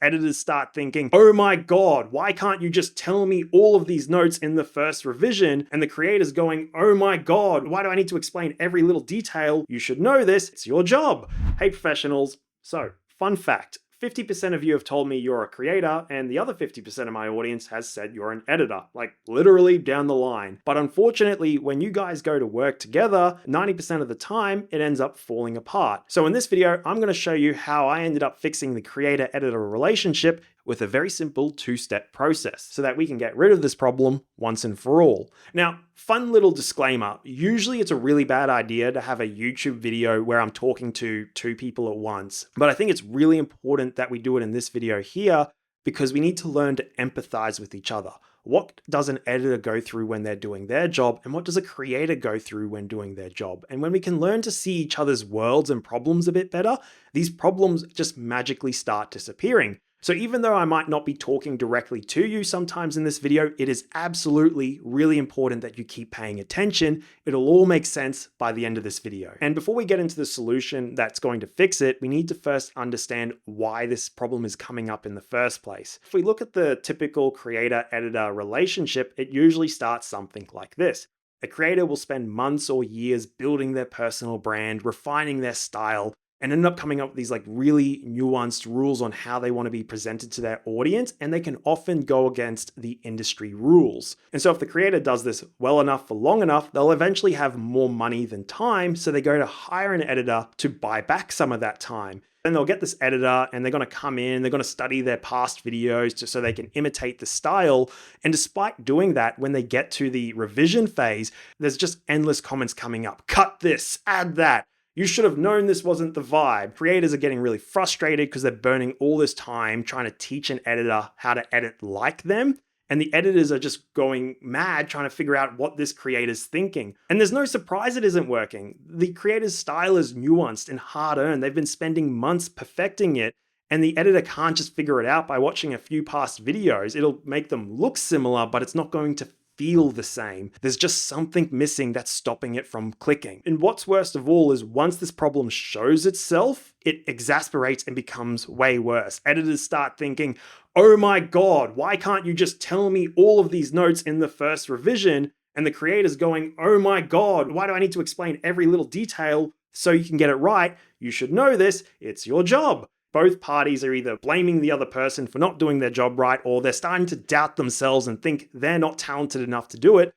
Editors start thinking, oh my God, why can't you just tell me all of these notes in the first revision? And the creator's going, oh my God, why do I need to explain every little detail? You should know this, it's your job. Hey professionals, so fun fact, 50% of you have told me you're a creator, and the other 50% of my audience has said you're an editor, like literally down the line. But unfortunately, when you guys go to work together, 90% of the time, it ends up falling apart. So in this video, I'm gonna show you how I ended up fixing the creator-editor relationship with a very simple two-step process so that we can get rid of this problem once and for all. Now, fun little disclaimer, usually it's a really bad idea to have a YouTube video where I'm talking to two people at once, but I think it's really important that we do it in this video here because we need to learn to empathize with each other. What does an editor go through when they're doing their job, and what does a creator go through when doing their job? And when we can learn to see each other's worlds and problems a bit better, these problems just magically start disappearing. So even though I might not be talking directly to you sometimes in this video, it is absolutely really important that you keep paying attention. It'll all make sense by the end of this video. And before we get into the solution that's going to fix it, we need to first understand why this problem is coming up in the first place. If we look at the typical creator-editor relationship, it usually starts something like this. A creator will spend months or years building their personal brand, refining their style, and end up coming up with these like really nuanced rules on how they want to be presented to their audience, and they can often go against the industry rules. And so if the creator does this well enough for long enough, they'll eventually have more money than time, so they go to hire an editor to buy back some of that time. Then they'll get this editor and they're going to come in, they're going to study their past videos just so they can imitate the style. And despite doing that, when they get to the revision phase, there's just endless comments coming up. Cut this, add that. You should have known this wasn't the vibe. Creators are getting really frustrated because they're burning all this time trying to teach an editor how to edit like them. And the editors are just going mad trying to figure out what this creator's thinking. And there's no surprise it isn't working. The creator's style is nuanced and hard-earned. They've been spending months perfecting it, and the editor can't just figure it out by watching a few past videos. It'll make them look similar, but it's not going to feel the same. There's just something missing that's stopping it from clicking. And what's worst of all is once this problem shows itself, it exasperates and becomes way worse. Editors start thinking, oh my God, why can't you just tell me all of these notes in the first revision? And the creator's going, oh my God, why do I need to explain every little detail so you can get it right? You should know this, it's your job. Both parties are either blaming the other person for not doing their job right, or they're starting to doubt themselves and think they're not talented enough to do it.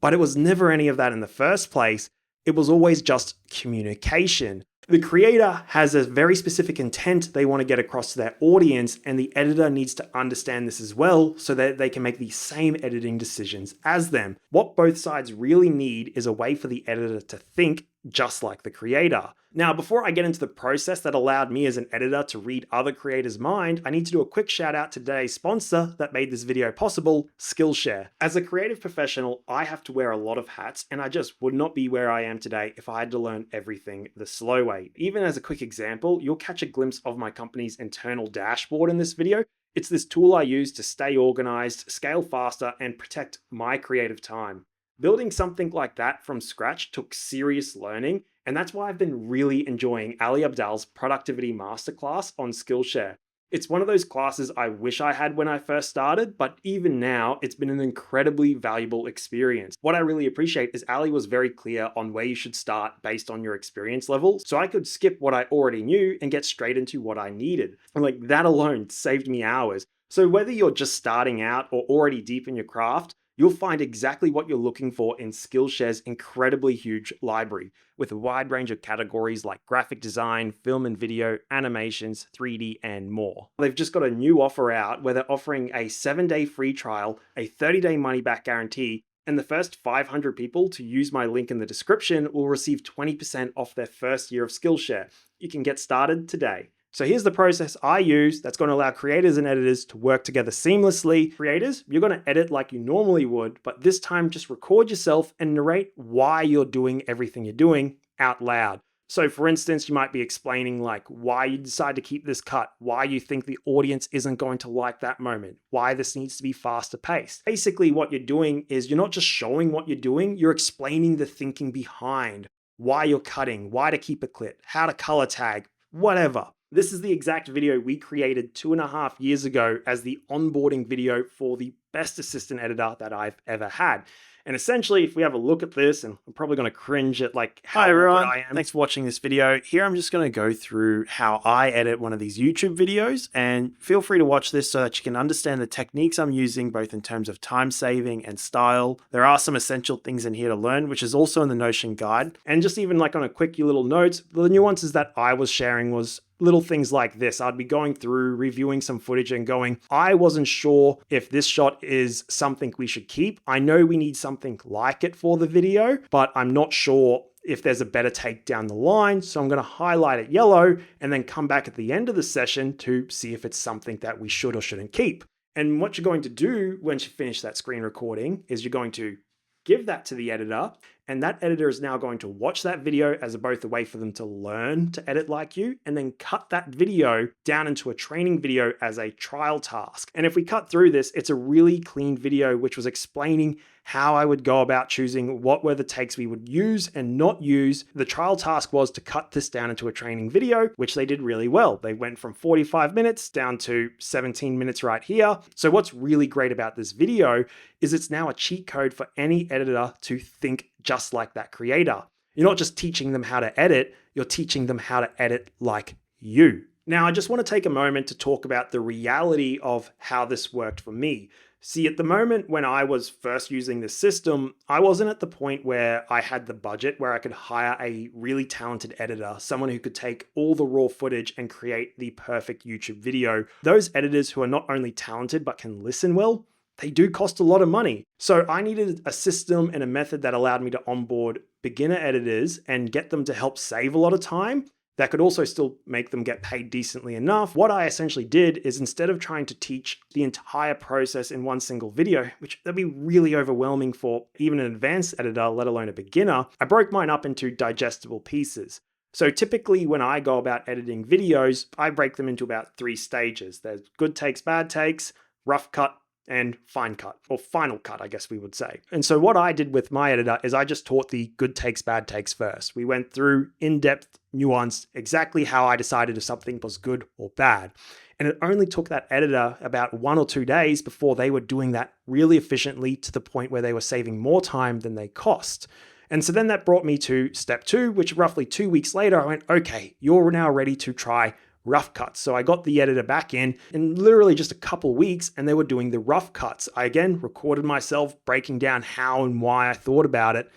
But it was never any of that in the first place. It was always just communication. The creator has a very specific intent they want to get across to their audience, and the editor needs to understand this as well so that they can make the same editing decisions as them. What both sides really need is a way for the editor to think just like the creator. Now, before I get into the process that allowed me as an editor to read other creators' mind, I need to do a quick shout out to today's sponsor that made this video possible, Skillshare. As a creative professional, I have to wear a lot of hats, and I just would not be where I am today if I had to learn everything the slow way. Even as a quick example, you'll catch a glimpse of my company's internal dashboard in this video. It's this tool I use to stay organized, scale faster, and protect my creative time. Building something like that from scratch took serious learning, and that's why I've been really enjoying Ali Abdaal's Productivity Masterclass on Skillshare. It's one of those classes I wish I had when I first started, but even now, it's been an incredibly valuable experience. What I really appreciate is Ali was very clear on where you should start based on your experience level, so I could skip what I already knew and get straight into what I needed. And like that alone saved me hours. So whether you're just starting out or already deep in your craft, you'll find exactly what you're looking for in Skillshare's incredibly huge library, with a wide range of categories like graphic design, film and video, animations, 3D, and more. They've just got a new offer out where they're offering a 7-day free trial, a 30-day money-back guarantee, and the first 500 people to use my link in the description will receive 20% off their first year of Skillshare. You can get started today. So here's the process I use that's going to allow creators and editors to work together seamlessly. Creators, you're going to edit like you normally would, but this time just record yourself and narrate why you're doing everything you're doing out loud. So for instance, you might be explaining like why you decide to keep this cut, why you think the audience isn't going to like that moment, why this needs to be faster paced. Basically what you're doing is you're not just showing what you're doing, you're explaining the thinking behind why you're cutting, why to keep a clip, how to color tag, whatever. This is the exact video we created 2.5 years ago as the onboarding video for the best assistant editor that I've ever had. And essentially, if we have a look at this, and I'm probably going to cringe at like how Hi everyone, good I am. thanks for watching this video. Here I'm just going to go through how I edit one of these YouTube videos, and feel free to watch this so that you can understand the techniques I'm using both in terms of time saving and style. There are some essential things in here to learn, which is also in the Notion guide. And just even like on a quick little note, the nuances that I was sharing was little things like this. I'd be going through, reviewing some footage and going, I wasn't sure if this shot is something we should keep. I know we need something like it for the video, but I'm not sure if there's a better take down the line. So I'm going to highlight it yellow and then come back at the end of the session to see if it's something that we should or shouldn't keep. And what you're going to do once you finish that screen recording is you're going to give that to the editor, and that editor is now going to watch that video as both a way for them to learn to edit like you, and then cut that video down into a training video as a trial task. And if we cut through this, it's a really clean video which was explaining how I would go about choosing what were the takes we would use and not use. The trial task was to cut this down into a training video, which they did really well. They went from 45 minutes down to 17 minutes right here. So what's really great about this video is it's now a cheat code for any editor to think just like that creator. You're not just teaching them how to edit, you're teaching them how to edit like you. Now, I just want to take a moment to talk about the reality of how this worked for me. See, at the moment when I was first using this system, I wasn't at the point where I had the budget where I could hire a really talented editor, someone who could take all the raw footage and create the perfect YouTube video. Those editors who are not only talented but can listen well, they do cost a lot of money. So I needed a system and a method that allowed me to onboard beginner editors and get them to help save a lot of time that could also still make them get paid decently enough. What I essentially did is, instead of trying to teach the entire process in one single video, which that'd be really overwhelming for even an advanced editor, let alone a beginner, I broke mine up into digestible pieces. So typically when I go about editing videos, I break them into about 3 stages. There's good takes, bad takes, rough cut, and fine cut, or final cut, I guess we would say. And so what I did with my editor is I just taught the good takes, bad takes first. We went through in-depth, nuanced, exactly how I decided if something was good or bad. And it only took that editor about 1 or 2 days before they were doing that really efficiently, to the point where they were saving more time than they cost. And so then that brought me to step 2, which roughly 2 weeks later, I went, okay, you're now ready to try rough cuts. So I got the editor back in literally just a couple weeks, and they were doing the rough cuts. I again recorded myself breaking down how and why I thought about it.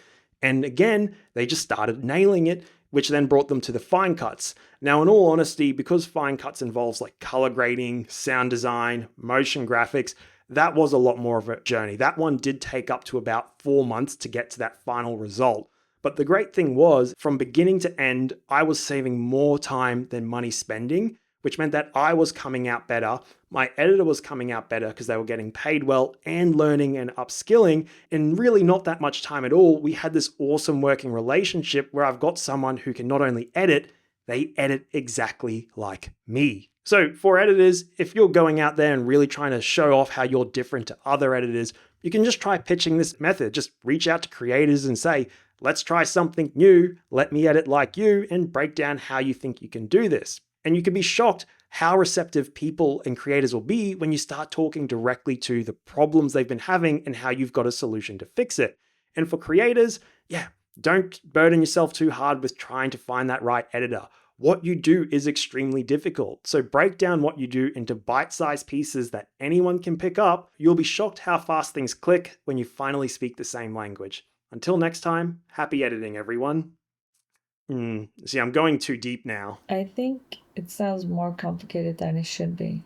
And again, they just started nailing it, which then brought them to the fine cuts. Now, in all honesty, because fine cuts involves like color grading, sound design, motion graphics, that was a lot more of a journey. That one did take up to about 4 months to get to that final result. But the great thing was, from beginning to end, I was saving more time than money spending, which meant that I was coming out better. My editor was coming out better because they were getting paid well and learning and upskilling in really not that much time at all. We had this awesome working relationship where I've got someone who can not only edit, they edit exactly like me. So for editors, if you're going out there and really trying to show off how you're different to other editors, you can just try pitching this method. Just reach out to creators and say, let's try something new, let me edit like you, and break down how you think you can do this. And you can be shocked how receptive people and creators will be when you start talking directly to the problems they've been having and how you've got a solution to fix it. And for creators, don't burden yourself too hard with trying to find that right editor. What you do is extremely difficult. So break down what you do into bite-sized pieces that anyone can pick up. You'll be shocked how fast things click when you finally speak the same language. Until next time, happy editing, everyone. See, I'm going too deep now. I think it sounds more complicated than it should be.